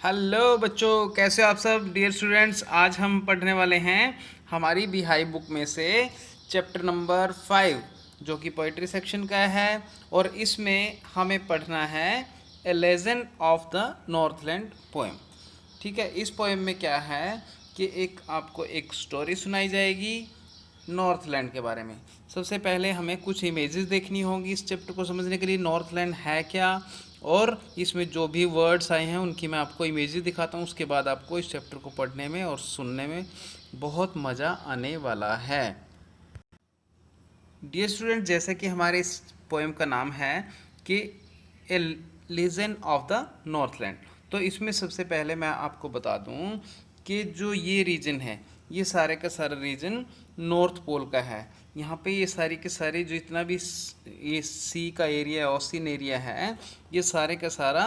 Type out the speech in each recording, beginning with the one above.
Hello बच्चों, कैसे हो आप सब डियर स्टूडेंट्स। आज हम पढ़ने वाले हैं हमारी बिहाई बुक में से चैप्टर नंबर 5 जो कि पोइट्री सेक्शन का है। और इसमें हमें पढ़ना है ए legend of the Northland poem. ठीक है, इस पोएम में क्या है कि आपको एक स्टोरी सुनाई जाएगी नॉर्थलैंड के बारे में। सबसे पहले हमें कुछ इमेजेस देखनी होंगी इस चैप्टर को समझने के लिए, नॉर्थलैंड है क्या, और इसमें जो भी वर्ड्स आए हैं उनकी मैं आपको इमेजेस दिखाता हूँ। उसके बाद आपको इस चैप्टर को पढ़ने में और सुनने में बहुत मज़ा आने वाला है। डियर स्टूडेंट, जैसे कि हमारे इस पोएम का नाम है कि ए लीजेंड ऑफ द नॉर्थलैंड, तो इसमें सबसे पहले मैं आपको बता दूं कि जो ये रीजन है, ये सारे का सारा रीजन नॉर्थ पोल का है। यहाँ पे ये सारी के सारी जो इतना भी ये सी का एरिया, ओशियन एरिया है, ये सारे का सारा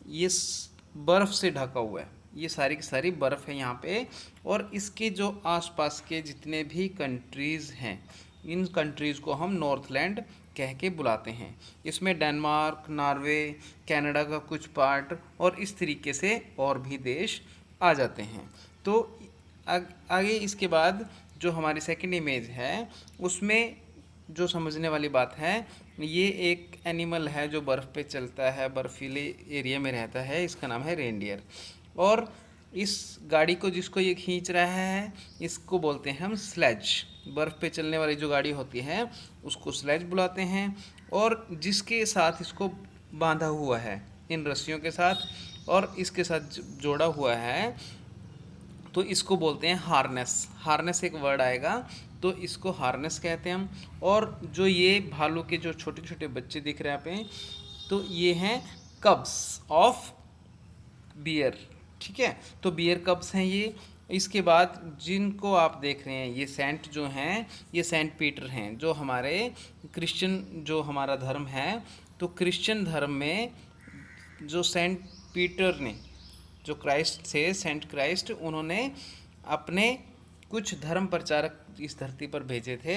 ये बर्फ़ से ढका हुआ है। ये सारी की सारी बर्फ़ है यहाँ पे। और इसके जो आसपास के जितने भी कंट्रीज़ हैं, इन कंट्रीज़ को हम नॉर्थलैंड कह के बुलाते हैं। इसमें डेनमार्क, नॉर्वे, कनाडा का कुछ पार्ट और इस तरीके से और भी देश आ जाते हैं। तो आगे इसके बाद जो हमारी सेकंड इमेज है उसमें जो समझने वाली बात है, ये एक एनिमल है जो बर्फ़ पे चलता है, बर्फीले एरिया में रहता है। इसका नाम है रेनडियर। और इस गाड़ी को जिसको ये खींच रहा है इसको बोलते हैं हम स्लेज। बर्फ़ पे चलने वाली जो गाड़ी होती है उसको स्लेज बुलाते हैं। और जिसके साथ इसको बांधा हुआ है इन रस्सियों के साथ और इसके साथ जोड़ा हुआ है, तो इसको बोलते हैं हार्नेस। हार्नेस एक वर्ड आएगा, तो इसको हार्नेस कहते हैं हम। और जो ये भालू के जो छोटे छोटे बच्चे दिख रहे हैं यहाँ पे, तो ये हैं कब्स ऑफ बियर। ठीक है, तो बियर कब्स हैं ये। इसके बाद जिनको आप देख रहे हैं ये सेंट जो हैं, ये सेंट पीटर हैं जो हमारे क्रिश्चियन जो हमारा धर्म है, तो क्रिश्चियन धर्म में जो सेंट पीटर ने, जो क्राइस्ट थे, सेंट क्राइस्ट, उन्होंने अपने कुछ धर्म प्रचारक इस धरती पर भेजे थे,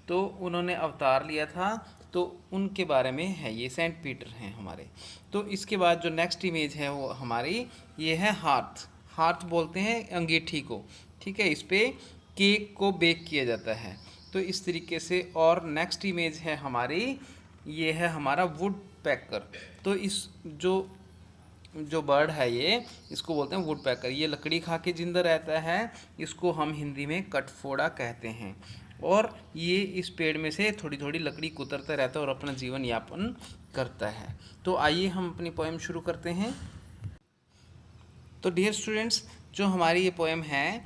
तो उन्होंने अवतार लिया था, तो उनके बारे में है, ये सेंट पीटर हैं हमारे। तो इसके बाद जो नेक्स्ट इमेज है वो हमारी ये है हार्थ। हार्थ बोलते हैं अंगीठी को। ठीक है, इस पर केक को बेक किया जाता है। तो इस तरीके से। और नेक्स्ट इमेज है हमारी, ये है हमारा वुड पैकर। तो इस जो जो बर्ड है ये, इसको बोलते हैं वुड पैकर। ये लकड़ी खा के जिंदा रहता है, इसको हम हिंदी में कटफोड़ा कहते हैं। और ये इस पेड़ में से थोड़ी थोड़ी लकड़ी कुतरता रहता है और अपना जीवन यापन करता है। तो आइए हम अपनी पोएम शुरू करते हैं। तो डियर स्टूडेंट्स, जो हमारी ये पोएम है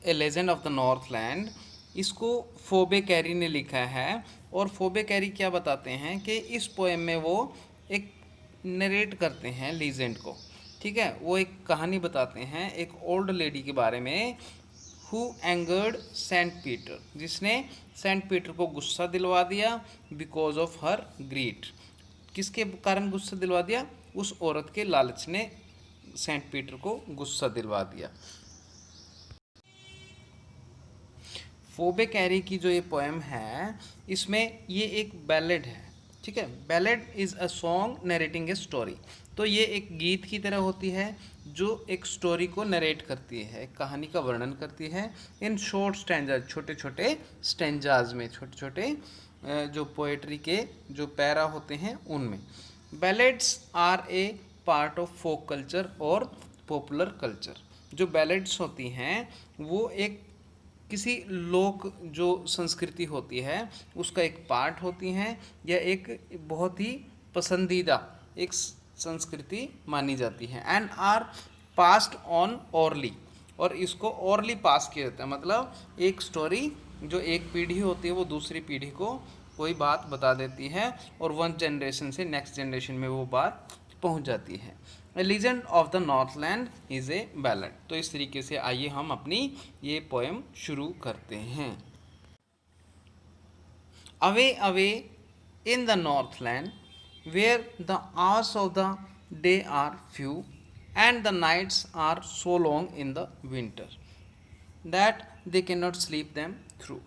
ए लेजेंड ऑफ द नॉर्थलैंड, इसको फोबे कैरी ने लिखा है। और फोबे कैरी क्या बताते हैं कि इस पोएम में वो एक नरेट करते हैं लीजेंड को। ठीक है, वो एक कहानी बताते हैं एक ओल्ड लेडी के बारे में, हु एंगर्ड सेंट पीटर, जिसने सेंट पीटर को गुस्सा दिलवा दिया बिकॉज ऑफ हर ग्रीड। किसके कारण गुस्सा दिलवा दिया? उस औरत के लालच ने सेंट पीटर को गुस्सा दिलवा दिया। फोबे कैरी की जो ये पोएम है, इसमें ये एक बैलेड है। ठीक है, ballad is a song narrating a story. तो ये एक गीत की तरह होती है जो एक स्टोरी को नरेट करती है, एक कहानी का वर्णन करती है इन शॉर्ट स्टैंजाज, छोटे छोटे स्टैंजाज में, छोटे छोटे जो पोएट्री के जो पैरा होते हैं उनमें। Ballads are a part of folk culture और पॉपुलर कल्चर। जो बैलेड्स होती हैं वो एक किसी लोक जो संस्कृति होती है उसका एक पार्ट होती हैं, या एक बहुत ही पसंदीदा एक संस्कृति मानी जाती है। And are passed on orally, और इसको ओरली पास किया जाता है। मतलब एक स्टोरी जो एक पीढ़ी होती है वो दूसरी पीढ़ी को कोई बात बता देती है और वन जनरेशन से नेक्स्ट जनरेशन में वो बात पहुंच जाती है। A legend of the Northland is a ballad. तो इस तरीके से आइए हम अपनी ये पोएम शुरू करते हैं। Away away in the Northland where the hours of the day are few and the nights are so long in the winter that they cannot sleep them through।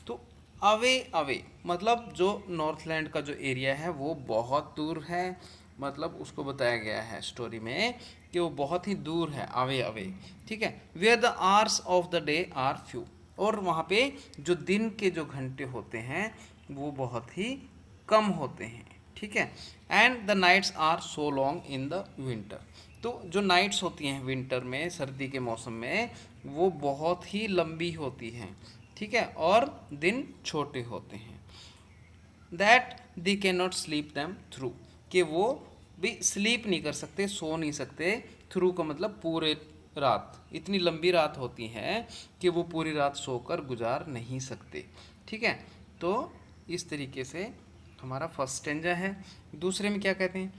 तो अवे अवे मतलब जो Northland का जो area है वो बहुत दूर है, मतलब उसको बताया गया है स्टोरी में कि वो बहुत ही दूर है, अवे अवे, ठीक है। Where the hours of the day are few, और वहाँ पे जो दिन के जो घंटे होते हैं वो बहुत ही कम होते हैं, ठीक है। And the nights are so long in the winter, तो जो नाइट्स होती हैं विंटर में, सर्दी के मौसम में, वो बहुत ही लंबी होती हैं, ठीक है, और दिन छोटे होते हैं। That they can not sleep them through, कि वो भी स्लीप नहीं कर सकते, सो नहीं सकते। थ्रू का मतलब पूरे रात, इतनी लंबी रात होती है कि वो पूरी रात सोकर गुजार नहीं सकते, ठीक है। तो इस तरीके से हमारा फर्स्ट स्टेंजा है। दूसरे में क्या कहते हैं,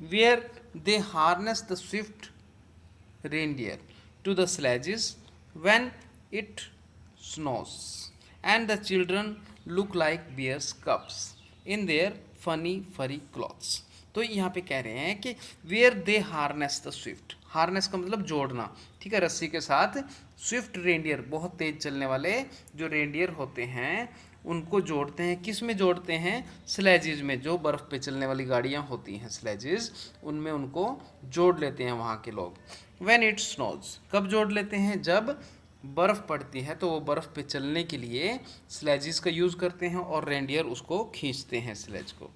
where they harness the swift reindeer to the sledges when it snows, and the children look like bears cubs in their funny furry clothes। तो यहाँ पे कह रहे हैं कि where they harness the swift, harness का मतलब जोड़ना, ठीक है, रस्सी के साथ। स्विफ्ट रेंडियर, बहुत तेज चलने वाले जो रेंडियर होते हैं उनको जोड़ते हैं, किस में जोड़ते हैं, स्लेजिज में, जो बर्फ़ पे चलने वाली गाड़ियाँ होती हैं स्लेजिज, उनमें उनको जोड़ लेते हैं वहाँ के लोग। व्हेन इट स्नोज, कब जोड़ लेते हैं, जब बर्फ़ पड़ती है तो वो बर्फ़ पे चलने के लिए स्लेजिस का यूज़ करते हैं और रेंडियर उसको खींचते हैं स्लेज को।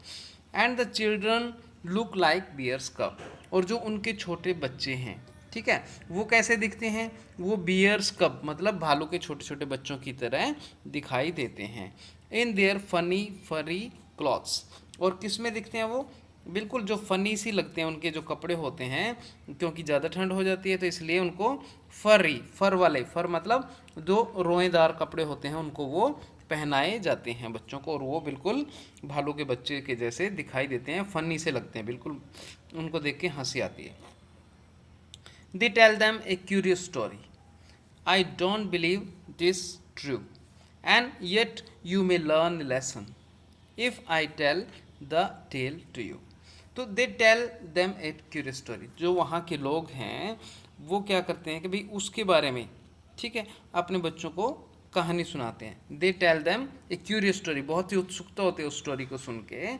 And the children look like bears cub, और जो उनके छोटे बच्चे हैं, ठीक है, वो कैसे दिखते हैं, वो बियर्स कब मतलब भालू के छोटे छोटे बच्चों की तरह दिखाई देते हैं। इन देयर फनी फरी क्लॉथ्स, और किस में दिखते हैं वो, बिल्कुल जो फनी सी लगते हैं उनके जो कपड़े होते हैं, क्योंकि ज़्यादा ठंड हो जाती है तो इसलिए उनको फरी, फर वाले, फर मतलब जो रोएदार कपड़े होते हैं उनको वो पहनाए जाते हैं बच्चों को, और वो बिल्कुल भालू के बच्चे के जैसे दिखाई देते हैं, फनी से लगते हैं, बिल्कुल उनको देख के हंसी आती है। They tell them a curious story, I don't believe this true, and yet you may learn lesson if I tell the tale to you. तो they tell them a curious story, जो वहाँ के लोग हैं वो क्या करते हैं कि भाई उसके बारे में, ठीक है, अपने बच्चों को कहानी सुनाते हैं। They tell them a curious story, बहुत ही उत्सुकता होती है उस स्टोरी को सुन के,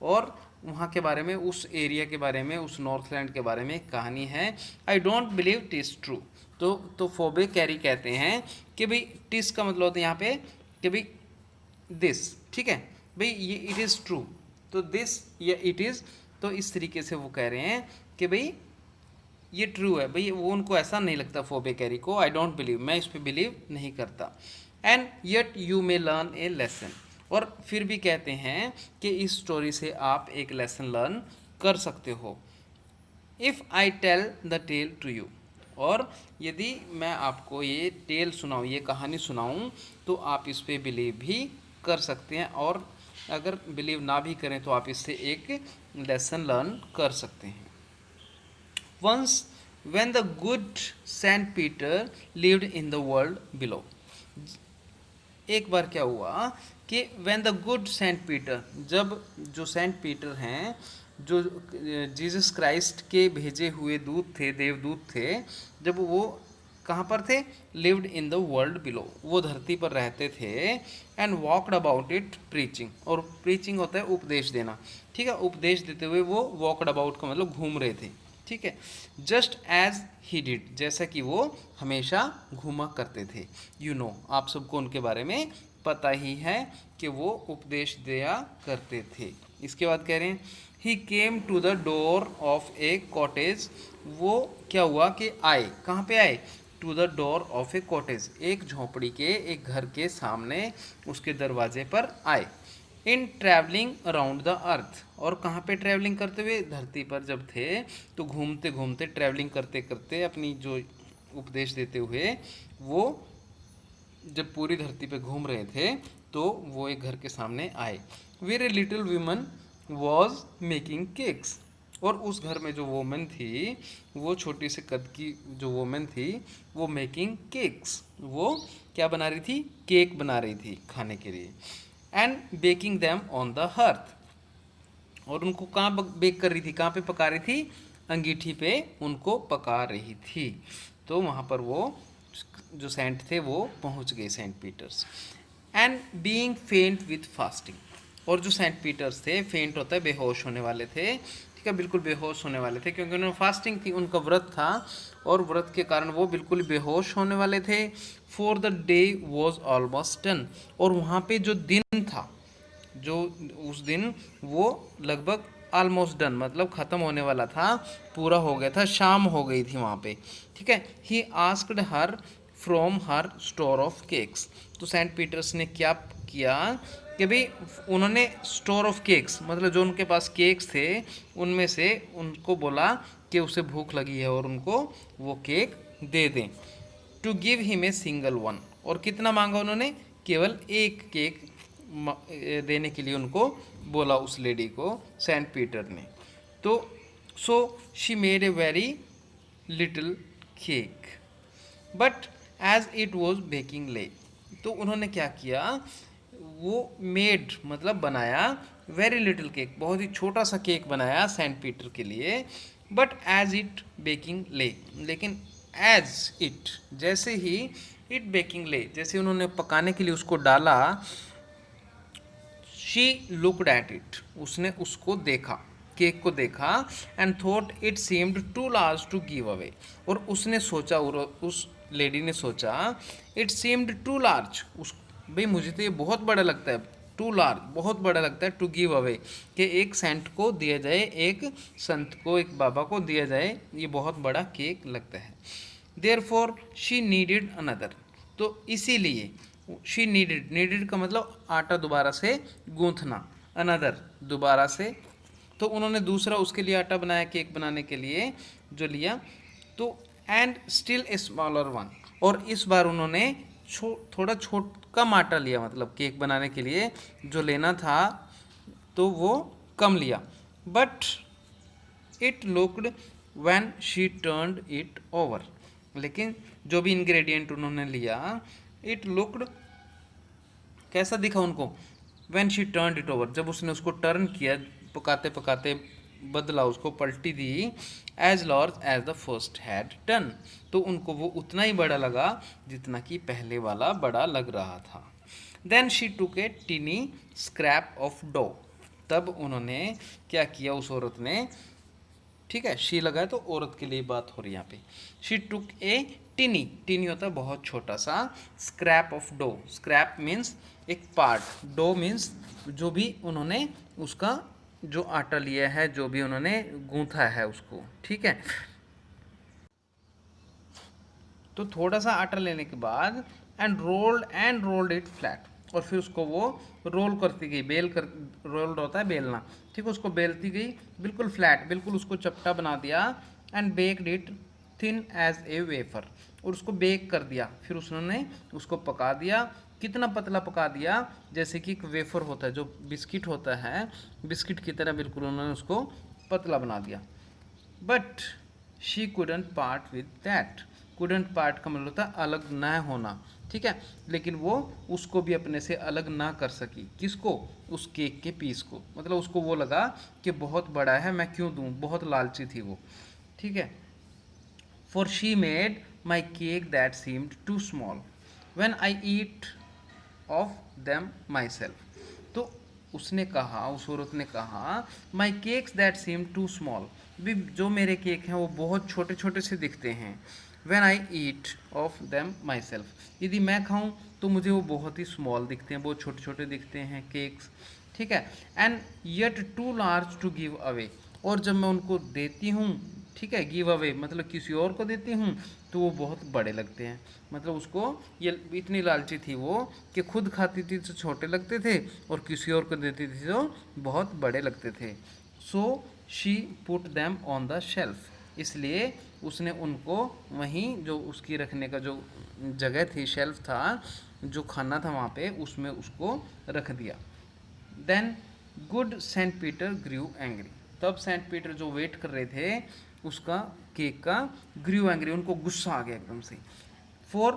और वहाँ के बारे में, उस एरिया के बारे में, उस नॉर्थलैंड के बारे में एक कहानी है। I don't believe it's true, तो फोबे कैरी कहते हैं कि भाई टिस का मतलब होता है यहाँ पे कि भाई दिस, ठीक है, भाई ये इट इज़ ट्रू, तो दिस या इट इज़, तो इस तरीके से वो कह रहे हैं कि भाई ये ट्रू है, भाई वो उनको ऐसा नहीं लगता फोबे कैरी को, आई डोंट बिलीव, मैं इस पर बिलीव नहीं करता। And yet you may learn A lesson, और फिर भी कहते हैं कि इस स्टोरी से आप एक लेसन लर्न कर सकते हो। If I tell the tale to you, और यदि मैं आपको ये टेल सुनाऊँ, ये कहानी सुनाऊँ, तो आप इस पर बिलीव भी कर सकते हैं, और अगर बिलीव ना भी करें तो आप इससे एक लेसन लर्न कर सकते हैं। Once when the good saint Peter lived in the world below, एक बार क्या हुआ कि when the good saint Peter, जब जो सेंट पीटर हैं, जो जीसस क्राइस्ट के भेजे हुए दूत थे, देवदूत थे, जब वो कहाँ पर थे, lived in the world below, वो धरती पर रहते थे। And walked about it preaching, और प्रीचिंग होता है उपदेश देना, ठीक है, उपदेश देते हुए वो वॉकड अबाउट का मतलब घूम रहे थे, ठीक है। जस्ट एज ही डिड, जैसा कि वो हमेशा घूमा करते थे। यू नो, आप सबको उनके बारे में पता ही है कि वो उपदेश दिया करते थे। इसके बाद कह रहे हैं he came to the door of a cottage, वो क्या हुआ कि आए, कहाँ पे आए, to the door of a cottage, एक झोपड़ी के, एक घर के सामने, उसके दरवाजे पर आए। इन ट्रैवलिंग अराउंड द अर्थ, और कहाँ पे ट्रैवलिंग करते हुए, धरती पर जब थे तो घूमते घूमते, ट्रैवलिंग करते करते, अपनी जो उपदेश देते हुए वो जब पूरी धरती पे घूम रहे थे तो वो एक घर के सामने आए। Where a little women was making cakes, और उस घर में जो वोमेन थी, वो छोटी से कद की जो वोमेन थी, वो मेकिंग केक्स, वो क्या बना रही थी, केक बना रही थी खाने के लिए। And baking them on the hearth, और उनको कहाँ बेक कर रही थी, कहाँ पे पका रही थी, अंगीठी पे उनको पका रही थी। तो वहाँ पर वो जो सेंट थे वो पहुँच गए, सेंट पीटर्स। एंड बीइंग फेंट विथ फास्टिंग, और जो सेंट पीटर्स थे, फेंट होता है बेहोश होने वाले थे, ठीक है, बिल्कुल बेहोश होने वाले थे, क्योंकि उन्होंने फास्टिंग थी, उनका व्रत था, और व्रत के कारण वो बिल्कुल बेहोश होने वाले थे। For the day was almost done, और वहाँ पे जो दिन था, जो उस दिन वो लगभग ऑलमोस्ट डन मतलब ख़त्म होने वाला था, पूरा हो गया था, शाम हो गई थी वहाँ पे, ठीक है। He asked her from her store of cakes, तो सेंट पीटर्स ने क्या किया कि भाई उन्होंने स्टोर ऑफ केक्स मतलब जो उनके पास केक्स थे उनमें से उनको बोला कि उसे भूख लगी है और उनको वो केक दे दें। To give him a single one, और कितना मांगा उन्होंने, केवल एक केक देने के लिए उनको बोला उस लेडी को, सेंट पीटर ने। तो so she made a very little cake but as it was baking lay, तो उन्होंने क्या किया, वो मेड मतलब बनाया वेरी लिटिल केक, बहुत ही छोटा सा केक बनाया सेंट पीटर के लिए, बट एज इट बेकिंग ले, लेकिन एज इट जैसे ही इट बेकिंग ले जैसे उन्होंने पकाने के लिए उसको डाला, शी लुकड एट इट, उसने उसको देखा, केक को देखा, and thought it seemed too large to give away, और उसने सोचा, और उस लेडी ने सोचा, इट सीम्ड टू लार्ज, उस भाई मुझे तो ये बहुत बड़ा लगता है, टू लार्ज बहुत बड़ा लगता है, टू गिव अवे कि एक सेंट को दिया जाए, एक संत को, एक बाबा को दिया जाए, ये बहुत बड़ा केक लगता है। Therefore she needed another, तो इसीलिए शी नीडेड, नीडेड का मतलब आटा दोबारा से गूंथना, अनदर दोबारा से, तो उन्होंने दूसरा उसके लिए आटा बनाया केक बनाने के लिए जो लिया, तो and still a smaller one, और इस बार उन्होंने थोड़ा कम आटा लिया, मतलब केक बनाने के लिए जो लेना था तो वो कम लिया, but it looked when she turned it over, लेकिन जो भी इंग्रेडिएंट उन्होंने लिया, इट लुक्ड कैसा दिखा उनको, when she turned it over, जब उसने उसको टर्न किया, पकाते पकाते बदला, उसको पलटी दी, as large as the first had done, तो उनको वो उतना ही बड़ा लगा जितना कि पहले वाला बड़ा लग रहा था। Then she took a tiny scrap of dough, तब उन्होंने क्या किया उस औरत ने, ठीक है, शी लगा है तो औरत के लिए बात हो रही है यहाँ पे, शी टुक ए टिनी, टिनी होता है बहुत छोटा सा, scrap of dough, scrap means एक पार्ट, डो मीन्स जो भी उन्होंने उसका जो आटा लिया है, जो भी उन्होंने गूंथा है उसको, ठीक है। तो थोड़ा सा आटा लेने के बाद एंड रोल्ड इट फ्लैट, और फिर उसको वो रोल करती गई, बेल कर, रोल्ड होता है बेलना, ठीक है, उसको बेलती गई बिल्कुल फ्लैट, बिल्कुल उसको चपटा बना दिया, and baked it thin as a wafer, और उसको बेक कर दिया, फिर उसने उसको पका दिया, कितना पतला पका दिया, जैसे कि एक वेफर होता है जो बिस्किट होता है, बिस्किट की तरह बिल्कुल उन्होंने उसको पतला बना दिया। But she couldn't part with that, couldn't part का मतलब होता है अलग ना होना, ठीक है, लेकिन वो उसको भी अपने से अलग ना कर सकी, किसको, उस केक के पीस को, मतलब उसको वो लगा कि बहुत बड़ा है, मैं क्यों दूं, बहुत लालची थी वो, ठीक है। For she made my cake that seemed too small when I eat of them myself, तो उसने कहा, उस औरत ने कहा, my cakes that seem too small, भी जो मेरे केक हैं वो बहुत छोटे छोटे से दिखते हैं, when I eat of them my self, यदि मैं खाऊं तो मुझे वो बहुत ही स्मॉल दिखते हैं, बहुत छोटे छोटे दिखते हैं केक्स, ठीक है, and yet too large to give away, और जब मैं उनको देती हूँ, ठीक है, गिव अवे मतलब किसी और को देती हूँ तो वो बहुत बड़े लगते हैं, मतलब उसको ये इतनी लालची थी वो कि खुद खाती थी तो छोटे लगते थे और किसी और को देती थी तो बहुत बड़े लगते थे। So she put them on the shelf, इसलिए उसने उनको वहीं जो उसकी रखने का जो जगह थी, शेल्फ था, जो खाना था वहाँ पे, उसमें उसको रख दिया। Then good saint Peter grew angry, तब सेंट पीटर जो वेट कर रहे थे उसका केक का, ग्रीव एंग्री, उनको गुस्सा आ गया एकदम से। For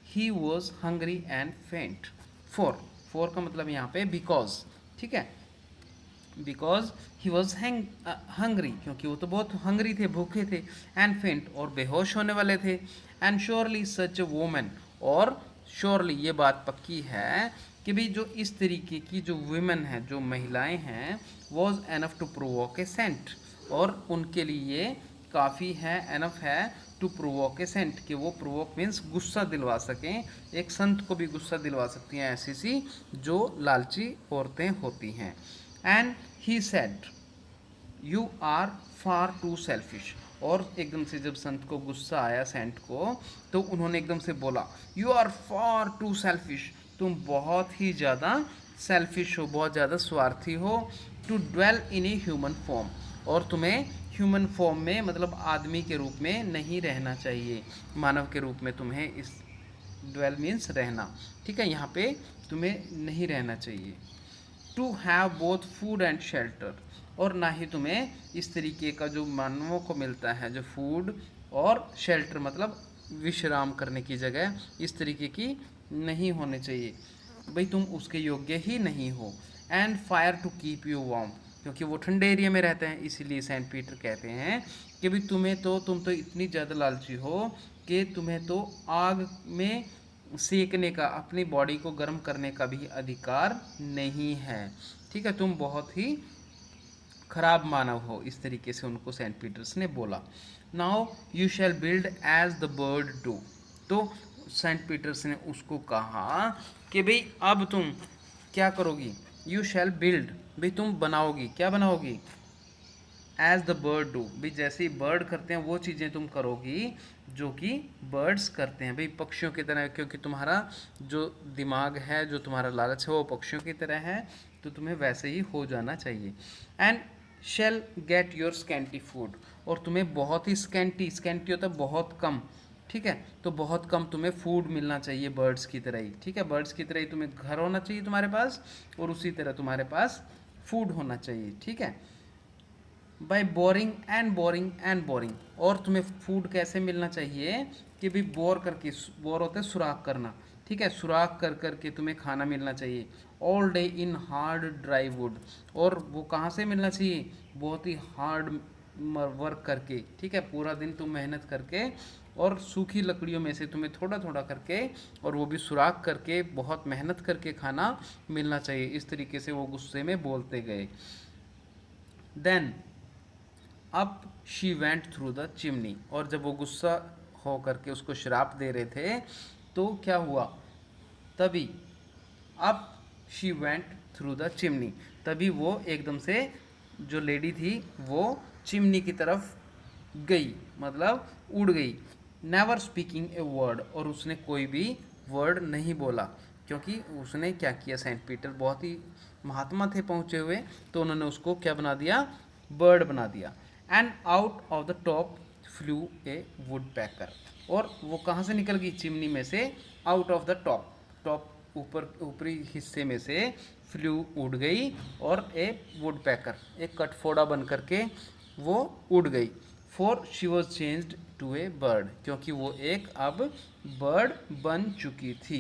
he was hungry and फेंट, फॉर का मतलब यहाँ पे बिकॉज, ठीक है, बिकॉज ही वॉज हंग्री, क्योंकि वो तो बहुत हंग्री थे, भूखे थे, एंड फेंट और बेहोश होने वाले थे, and surely such A women, और श्योरली ये बात पक्की है कि भाई जो इस तरीके की जो वुमेन है, जो महिलाएं हैं, was enough to provoke a saint, और उनके लिए काफ़ी है, एनफ है टू प्रोवोक ए सेंट, कि वो प्रोवोक मीन्स गुस्सा दिलवा सकें, एक संत को भी गुस्सा दिलवा सकती हैं ऐसी सी जो लालची औरतें होती हैं। And he said you are far too selfish, और एकदम से जब संत को गुस्सा आया सेंट को, तो उन्होंने एकदम से बोला you are far too selfish, तुम बहुत ही ज़्यादा सेल्फिश हो, बहुत ज़्यादा स्वार्थी हो, to dwell in a human form, और तुम्हें ह्यूमन फॉर्म में मतलब आदमी के रूप में नहीं रहना चाहिए, मानव के रूप में तुम्हें इस ड्वेल मीन्स रहना, ठीक है, यहाँ पे तुम्हें नहीं रहना चाहिए। To have both food and shelter, और ना ही तुम्हें इस तरीके का जो मानवों को मिलता है, जो फूड और शेल्टर मतलब विश्राम करने की जगह, इस तरीके की नहीं होने चाहिए, भाई तुम उसके योग्य ही नहीं हो। And fire to keep you warm, क्योंकि वो ठंडे एरिया में रहते हैं, इसीलिए सेंट पीटर कहते हैं कि भाई तुम तो इतनी ज़्यादा लालची हो कि तुम्हें तो आग में सेकने का, अपनी बॉडी को गर्म करने का भी अधिकार नहीं है, ठीक है, तुम बहुत ही खराब मानव हो, इस तरीके से उनको सेंट पीटर्स ने बोला। Now you shall build as the bird do, तो सेंट पीटर्स ने उसको कहा कि भाई अब तुम क्या करोगी, यू शैल बिल्ड, भाई तुम बनाओगी, क्या बनाओगी, एज द बर्ड डू, भाई जैसे ही बर्ड करते हैं वो चीज़ें तुम करोगी जो कि बर्ड्स करते हैं, भाई पक्षियों की तरह, क्योंकि तुम्हारा जो दिमाग है, जो तुम्हारा लालच है वो पक्षियों की तरह है, तो तुम्हें वैसे ही हो जाना चाहिए। And shall get your scanty food, और तुम्हें बहुत ही स्कैंटी होता है बहुत कम, ठीक है, तो बहुत कम तुम्हें फूड मिलना चाहिए बर्ड्स की तरह ही, ठीक है, बर्ड्स की तरह ही तुम्हें घर होना चाहिए तुम्हारे पास, और उसी तरह तुम्हारे पास फूड होना चाहिए, ठीक है। By boring and boring and boring, और तुम्हें फूड कैसे मिलना चाहिए कि भी बोर करके, बोर होते हैं सुराख करना, ठीक है, सुराख कर करके तुम्हें खाना मिलना चाहिए। All day in hard dry would, और वो कहाँ से मिलना चाहिए, बहुत ही हार्ड वर्क करके, ठीक है, पूरा दिन तुम मेहनत करके और सूखी लकड़ियों में से तुम्हें थोड़ा थोड़ा करके, और वो भी सुराख करके बहुत मेहनत करके खाना मिलना चाहिए, इस तरीके से वो गुस्से में बोलते गए। देन अब she went through the chimney, और जब वो गुस्सा हो करके उसको श्राप दे रहे थे तो क्या हुआ, तभी अब she went through the chimney, तभी वो एकदम से जो लेडी थी वो चिमनी की तरफ गई, मतलब उड़ गई। नेवर स्पीकिंग ए वर्ड, और उसने कोई भी वर्ड नहीं बोला, क्योंकि उसने क्या किया, सेंट पीटर बहुत ही महात्मा थे पहुँचे हुए, तो उन्होंने उसको क्या बना दिया, बर्ड बना दिया। And out of the top flew a woodpecker, और वो कहाँ से निकल गई, चिमनी में से, out of the top, top ऊपर ऊपरी हिस्से में से फ्लू उड़ गई, और ए वुड पैकर, एक कटफोड़ा बन करके वो उड़ गई। For she was changed to a bird, क्योंकि वो एक अब बर्ड बन चुकी थी,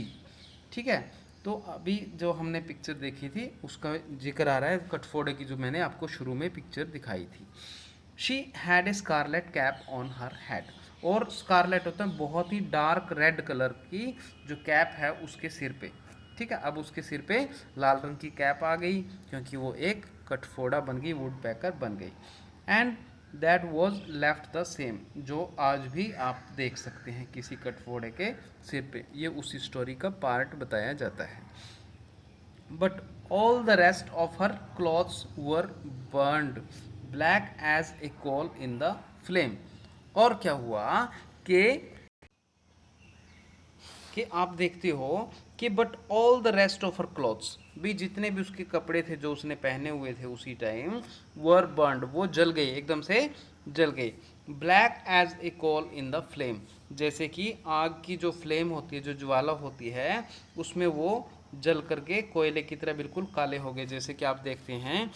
ठीक है। तो अभी जो हमने पिक्चर देखी थी उसका जिक्र आ रहा है कटफोड़े की, जो मैंने आपको शुरू में पिक्चर दिखाई थी। She had a scarlet cap on her head, और स्कारलेट होता है बहुत ही डार्क रेड कलर की जो कैप है उसके सिर पे, ठीक है, अब उसके सिर पे लाल रंग की कैप आ गई, क्योंकि वो एक कटफोड़ा बन गई, वुड पैकर बन गई। And that was left the same, जो आज भी आप देख सकते हैं किसी कटफोड़े के सिर पे, ये उसी स्टोरी का पार्ट बताया जाता है। But all the rest of her clothes were burned black as a coal in the flame, और क्या हुआ कि आप देखते हो कि but all the rest of her clothes, भी जितने भी उसके कपड़े थे जो उसने पहने हुए थे उसी टाइम, वर बर्न्ड, वो जल गए, एकदम से जल गए। Black as a coal in the flame, जैसे कि आग की जो फ्लेम होती है, जो ज्वाला होती है, उसमें वो जल करके कोयले की तरह बिल्कुल काले हो गए। जैसे कि आप देखते हैं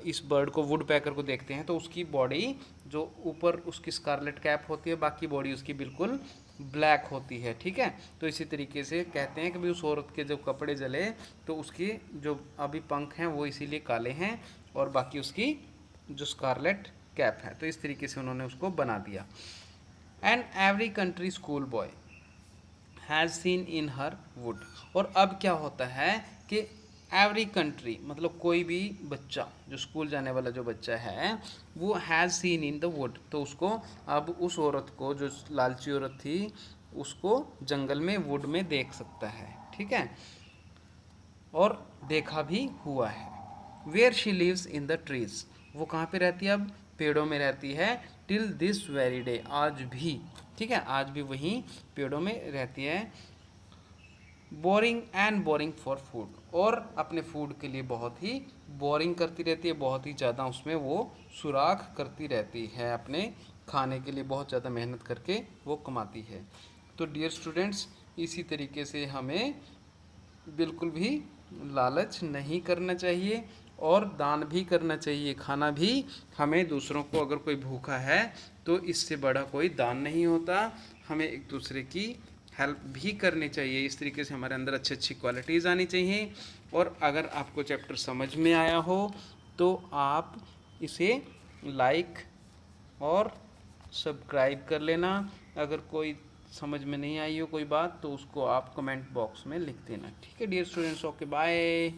इस बर्ड को, वुड पैकर को देखते हैं, तो उसकी बॉडी जो ऊपर उसकी स्कारलेट कैप होती है, बाकी बॉडी उसकी बिल्कुल ब्लैक होती है, ठीक है। तो इसी तरीके से कहते हैं कि भाई उस औरत के जब कपड़े जले तो उसकी जो अभी पंख हैं वो इसीलिए काले हैं, और बाकी उसकी जो स्कारलेट कैप है, तो इस तरीके से उन्होंने उसको बना दिया। And every country school boy has seen in her would, और अब क्या होता है कि एवरी कंट्री मतलब कोई भी बच्चा जो स्कूल जाने वाला जो बच्चा है वो has seen in the wood, तो उसको अब उस औरत को जो लालची औरत थी उसको जंगल में वुड में देख सकता है, ठीक है, और देखा भी हुआ है। Where she lives in the trees, वो कहाँ पे रहती है अब, पेड़ों में रहती है, टिल दिस वेरी डे, आज भी, ठीक है, आज भी वहीं पेड़ों में रहती है। Boring and boring for food, और अपने फूड के लिए बहुत ही बोरिंग करती रहती है, बहुत ही ज़्यादा उसमें वो सुराख करती रहती है, अपने खाने के लिए बहुत ज़्यादा मेहनत करके वो कमाती है। तो डियर स्टूडेंट्स, इसी तरीके से हमें बिल्कुल भी लालच नहीं करना चाहिए और दान भी करना चाहिए। खाना भी हमें दूसरों को, अगर कोई भूखा है तो इससे बड़ा कोई दान नहीं होता। हमें एक दूसरे की हेल्प भी करनी चाहिए। इस तरीके से हमारे अंदर अच्छी अच्छी क्वालिटीज़ आनी चाहिए। और अगर आपको चैप्टर समझ में आया हो तो आप इसे लाइक और सब्सक्राइब कर लेना। अगर कोई समझ में नहीं आई हो कोई बात तो उसको आप कमेंट बॉक्स में लिख देना। ठीक है डियर स्टूडेंट्स, ओके बाय।